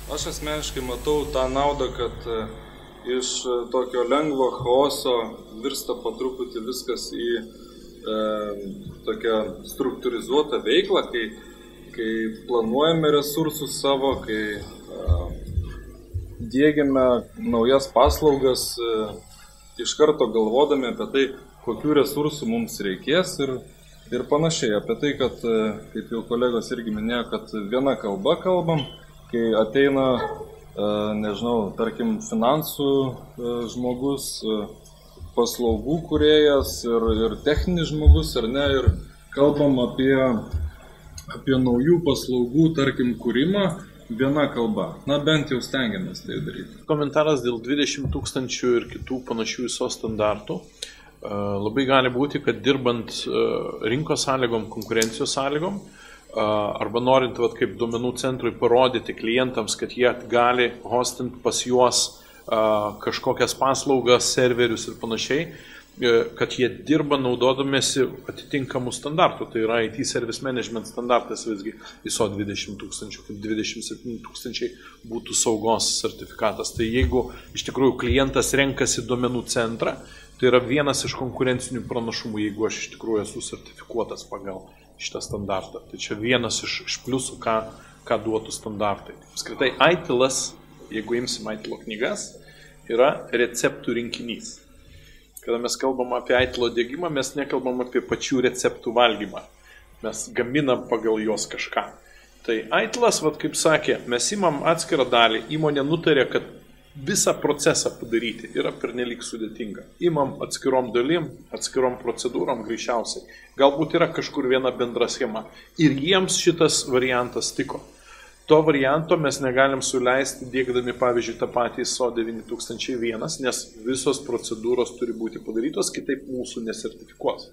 Aš asmeniškai matau tą naudą, kad iš tokio lengvo chaoso virsta po truputį viskas į tokią struktūrizuotą veiklą, kai planuojame resursus savo, kai diegiame naujas paslaugas, iš karto galvodami apie tai, kokių resursų mums reikės ir panašiai. Apie tai, kad, kaip jau kolegos irgi minėjo, kad viena kalba kalbam, kai ateina, nežinau, tarkim, finansų žmogus, paslaugų kūrėjas ir techninis žmogus, ar ne, ir kalbam apie naujų paslaugų, tarkim, kūrimą viena kalba. Na, bent jau stengiamės tai daryti. Komentaras dėl 20 000 ir kitų panašių ISO standartų. Labai gali būti, kad dirbant rinkos sąlygom, konkurencijos sąlygom, arba norint, kaip duomenų centrui, parodyti klientams, kad jie gali hostinti pas juos kažkokias paslaugas, serverius ir panašiai, kad jie dirba naudodamėsi atitinkamų standartų. Tai yra IT Service Management standartas visgi ISO 20 000, kaip 27 000 būtų saugos sertifikatas. Tai jeigu iš tikrųjų klientas renkasi duomenų centrą, tai yra vienas iš konkurencinių pranašumų, jeigu aš iš tikrųjų esu sertifikuotas pagal šitą standartą. Tai čia vienas iš pliusų, ką duotų standartai. Apskritai, ITIL-as, jeigu imsim ITIL knygas, yra receptų rinkinys. Kada mes kalbam apie ITIL diegimą, mes nekalbam apie pačių receptų valgymą. Mes gaminam pagal juos kažką. Tai ITIL-as, kaip sakė, mes imam atskirą dalį, įmonė nutarė, kad visą procesą padaryti yra pernelyg sudėtinga. Imam atskirom dalim, atskirom procedūrom greičiausiai. Galbūt yra kažkur viena bendra schema. Ir jiems šitas variantas tiko. To varianto mes negalim suleisti dėkdami, pavyzdžiui, tą patį ISO 9001, nes visos procedūros turi būti padarytos, kitaip mūsų nesertifikuos.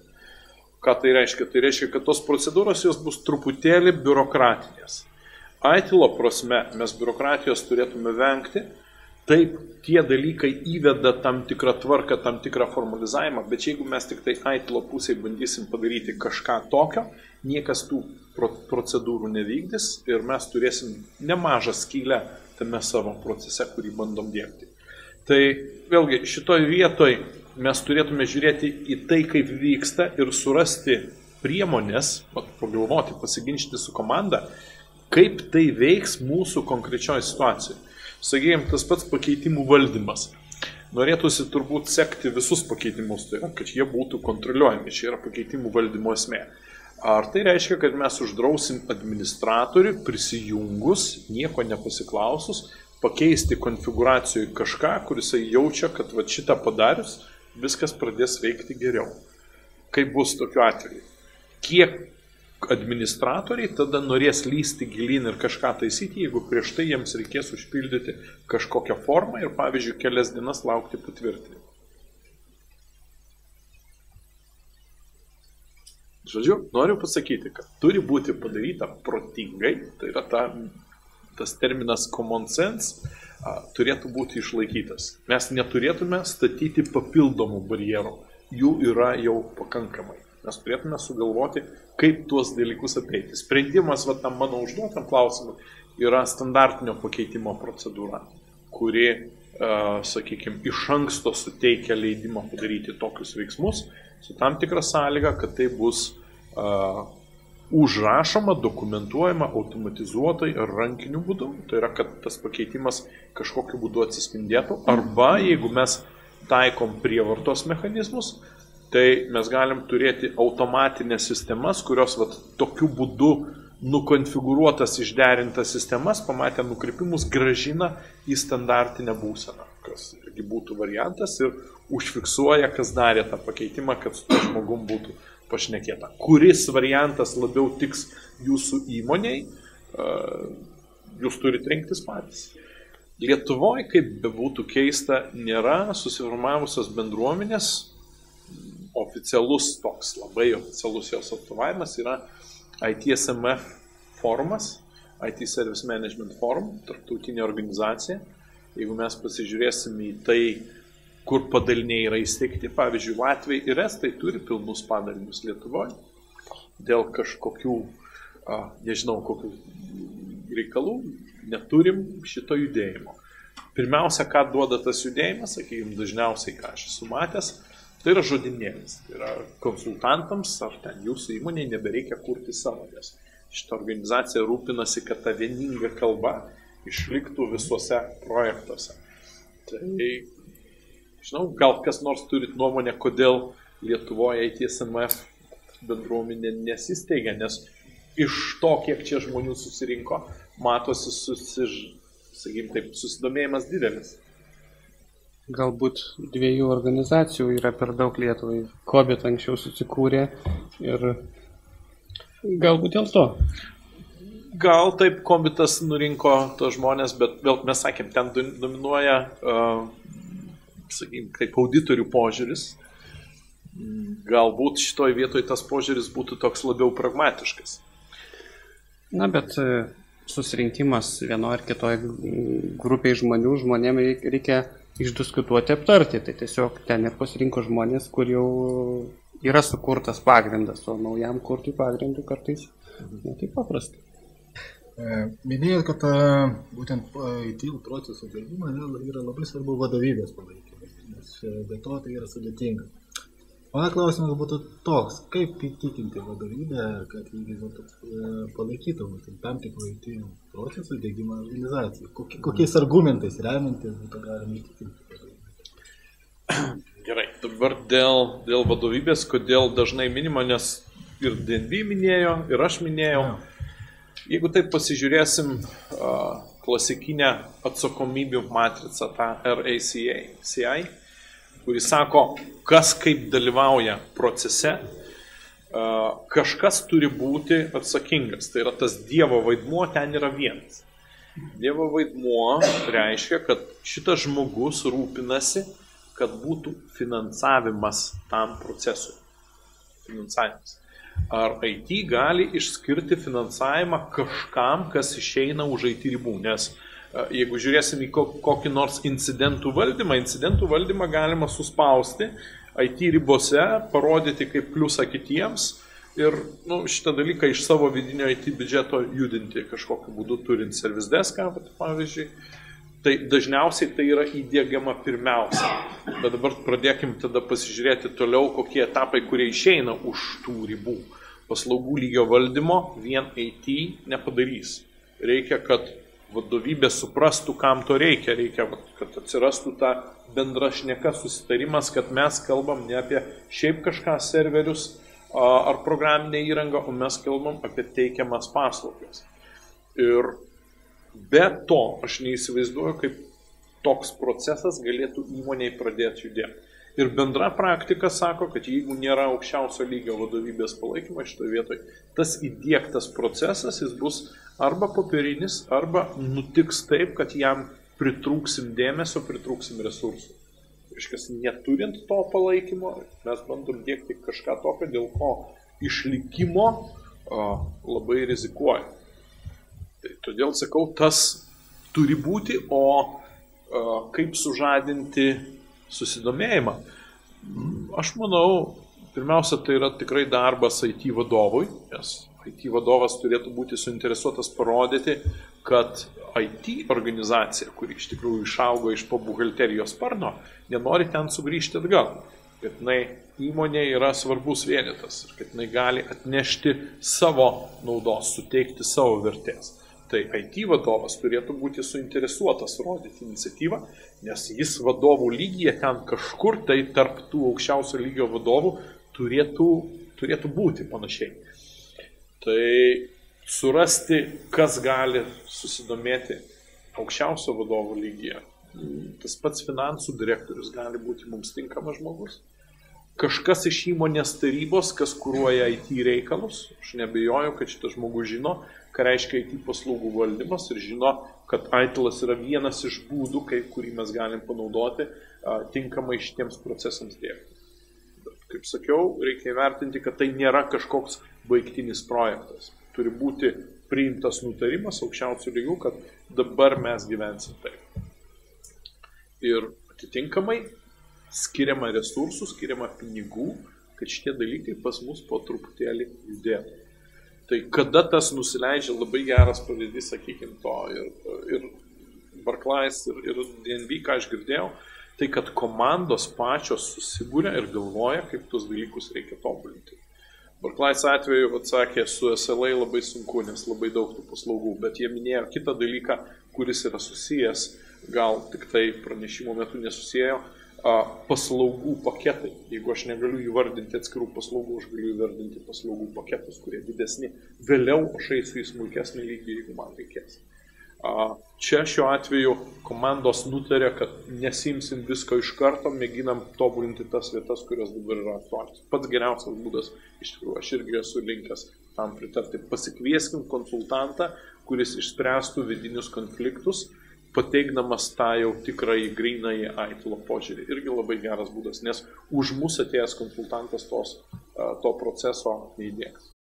Ką tai reiškia? Tai reiškia, kad tos procedūros jos bus truputėlį biurokratinės. ITIL prasme mes biurokratijos turėtume vengti. Taip, tie dalykai įveda tam tikrą tvarką, tam tikrą formalizavimą, bet jeigu mes tik tai ITIL pusėje bandysim padaryti kažką tokio, niekas tų procedūrų nevykdys ir mes turėsim nemažą skylę tame savo procese, kurį bandom diegti. Tai vėlgi šitoj vietoj mes turėtume žiūrėti į tai, kaip vyksta ir surasti priemonės, pagalvoti, pasiginčyti su komanda, kaip tai veiks mūsų konkrečioje situacijoje. Sakykime, tas pats pakeitimų valdymas. Norėtųsi turbūt sekti visus pakeitimus, tai yra, kad jie būtų kontroliuojami. Čia yra pakeitimų valdymo esmė. Ar tai reiškia, kad mes uždrausim administratoriui prisijungus, nieko nepasiklausus, pakeisti konfiguracijoje kažką, kuris jaučia, kad šitą padarius, viskas pradės veikti geriau. Kaip bus tokiu atveju? Kiek administratoriai tada norės lysti gilin ir kažką taisyti, jeigu prieš tai jiems reikės užpildyti kažkokią formą ir, pavyzdžiui, kelias dienas laukti patvirtinimą. Žodžiu, noriu pasakyti, kad turi būti padaryta protingai, tai yra tas terminas common sense, turėtų būti išlaikytas. Mes neturėtume statyti papildomų barjerų, jų yra jau pakankamai. Mes turėtume sugalvoti, kaip tuos dalykus apeiti. Sprendimas tam mano užduotam klausimui yra standartinio pakeitimo procedūra, kuri, sakykime, iš anksto suteikia leidimą padaryti tokius veiksmus, su tam tikra sąlyga, kad tai bus užrašoma, dokumentuojama automatizuotai ar rankiniu būdu. Tai yra, kad tas pakeitimas kažkokiu būdu atsispindėtų. Arba, jeigu mes taikom prievartos mechanizmus, tai mes galim turėti automatinės sistemas, kurios tokiu būdu nukonfigūruotas, išderintas sistemas, pamatę nukrypimus, gražina į standartinę būseną, kas irgi būtų variantas ir užfiksuoja, kas darė tą pakeitimą, kad su to žmogum būtų pašnekėta. Kuris variantas labiau tiks jūsų įmoniai, jūs turite rinktis patys. Lietuvoje, kaip bebūtų keista, nėra susiformavusios bendruomenės. Oficialus toks, labai oficialus jos atstovavimas yra ITSMF forumas, IT Service Management Forum, tarptautinė organizacija. Jeigu mes pasižiūrėsime į tai, kur padaliniai yra įsteigti, pavyzdžiui, Latvijai ir Estai turi pilnus padalinius Lietuvoje, dėl kažkokių, nežinau, kokių reikalų, neturim šito judėjimo. Pirmiausia, ką duoda tas judėjimas, sakykime, dažniausiai, ką aš esu matęs, tai yra žodinėlis. Tai yra konsultantams ar ten jūsų įmonėje nebereikia kurti savo, nes šitą organizaciją rūpinasi, kad ta vieninga kalba išliktų visuose projektuose. Tai, žinau, gal kas nors turit nuomonę, kodėl Lietuvoje ITSMF bendruomenė nesisteigia, nes iš to, kiek čia žmonių susirinko, matosi susidomėjimas didelis. Galbūt 2 organizacijų yra per daug Lietuvai. COVID anksčiau susikūrė ir galbūt dėl to. Gal taip komitas nurinko tos žmonės, bet vėl mes sakėm, ten dominuoja, sakykime, kaip auditorių požiūris. Galbūt šitoj vietoj tas požiūris būtų toks labiau pragmatiškas. Na, bet susirinkimas vienoje ar kitoje grupėje žmonėm reikia išdiskutuoti, aptarti. Tai tiesiog ten ir pasirinko žmonės, kur jau yra sukurtas pagrindas, o naujam kurti pagrindų kartais taip paprasta. Minėjot, kad būtent IT procesų dirbimą yra labai svarbu vadovybės palaikymas, nes be to tai yra sudėtinga. Mano klausimas būtų toks, kaip įtikinti vadovybę, kad jį palaikytų tam tikrų IT procesų diegimą organizacijai? Kokiais argumentais remiantis būtų galima įtikinti vadovybę? Gerai, dabar dėl vadovybės, kodėl dažnai minima, nes ir DNB minėjo, ir aš minėjau. Jeigu taip pasižiūrėsim klasikinę atsakomybių matricą, tą RACI, kuris sako, kas kaip dalyvauja procese, kažkas turi būti atsakingas. Tai yra tas Dievo vaidmuo, ten yra vienas. Dievo vaidmuo reiškia, kad šitas žmogus rūpinasi, kad būtų finansavimas tam procesui. Finansavimas. Ar IT gali išskirti finansavimą kažkam, kas išeina už IT ribų, nes jeigu žiūrėsim į kokį nors incidentų valdymą galima suspausti IT ribose, parodyti kaip pliusą kitiems ir šitą dalyką iš savo vidinio IT biudžeto judinti kažkokiu būdu, turint service deską, pavyzdžiui. Tai dažniausiai tai yra įdiegiama pirmiausia. Bet dabar pradėkim tada pasižiūrėti toliau, kokie etapai, kurie išeina už tų ribų. Paslaugų lygio valdymo vien IT nepadarys. Reikia, kad vadovybė suprastų, kam to reikia. Reikia, kad atsirastų ta bendra šneka, susitarimas, kad mes kalbam ne apie šiaip kažką serverius ar programinę įrangą, o mes kalbam apie teikiamas paslaugas. Ir be to aš neįsivaizduoju, kaip toks procesas galėtų įmonėj pradėti judėti. Ir bendra praktika sako, kad jeigu nėra aukščiausio lygio vadovybės palaikymo šitoje vietoje, tas įdiegtas procesas jis bus arba popierinis, arba nutiks taip, kad jam pritrūksim dėmesio, pritrūksim resursų. Reiškia, neturint to palaikymo, mes bandom diegti kažką tokio, dėl ko išlikimo labai rizikuoja. Tai todėl sakau, tas turi būti, o kaip sužadinti susidomėjimą. Aš manau, pirmiausia, tai yra tikrai darbas IT vadovui, nes IT vadovas turėtų būti suinteresuotas parodyti, kad IT organizacija, kuri iš tikrųjų išaugo iš po buhalterijos sparno, nenori ten sugrįžti atgal. Kad įmonė yra svarbus vienetas ir kad jinai gali atnešti savo naudos, suteikti savo vertės. Tai IT vadovas turėtų būti suinteresuotas rodyti iniciatyvą, nes jis vadovų lygyje ten kažkur tai tarp tų aukščiausio lygio vadovų turėtų būti panašiai. Tai surasti, kas gali susidomėti aukščiausio vadovų lygyje. Tas pats finansų direktorius gali būti mums tinkamas žmogus. Kažkas iš įmonės tarybos, kas kuruoja IT reikalus, aš nebejoju, kad šitas žmogus žino, ką reiškia IT paslaugų valdymas ir žino, kad ITIL-as yra vienas iš būdų, kurį mes galim panaudoti tinkamai šitiems procesams dėkti. Bet, kaip sakiau, reikia įvertinti, kad tai nėra kažkoks baigtinis projektas. Turi būti priimtas nutarimas aukščiausių lygių, kad dabar mes gyvensim taip. Ir atitinkamai skiriama resursų, skiriama pinigų, kad šitie dalykai pas mus po truputėlį judėtų. Tai kada tas nusileidžia, labai geras pavyzdys, sakykime, to ir Barclays, ir DNB, ką aš girdėjau, tai kad komandos pačios susibūrė ir galvoja, kaip tos dalykus reikia tobulinti. Barclays atveju, atsakė, su SLA labai sunku, nes labai daug tų paslaugų, bet jie minėjo kitą dalyką, kuris yra susijęs, gal tik tai pranešimo metu nesusijėjo, paslaugų paketai. Jeigu aš negaliu įvardinti atskirų paslaugų, aš galiu įvardinti paslaugų paketus, kurie didesni. Vėliau aš eisiu į smulkesnį lygį, jeigu man reikės. Čia šiuo atveju komandos nutarė, kad nesimsim visko iš karto, mėginam tobulinti tas vietas, kurios dabar yra aktualios. Pats geriausias būdas, iš tikrųjų, aš irgi esu linkęs tam pritarti. Pasikvieskim konsultantą, kuris išspręstų vidinius konfliktus, pateikdamas tą jau tikrąjį grynąjį aitilo požiūrį. Irgi labai geras būdas, nes už mus atėjęs konsultantas to proceso neįdėks.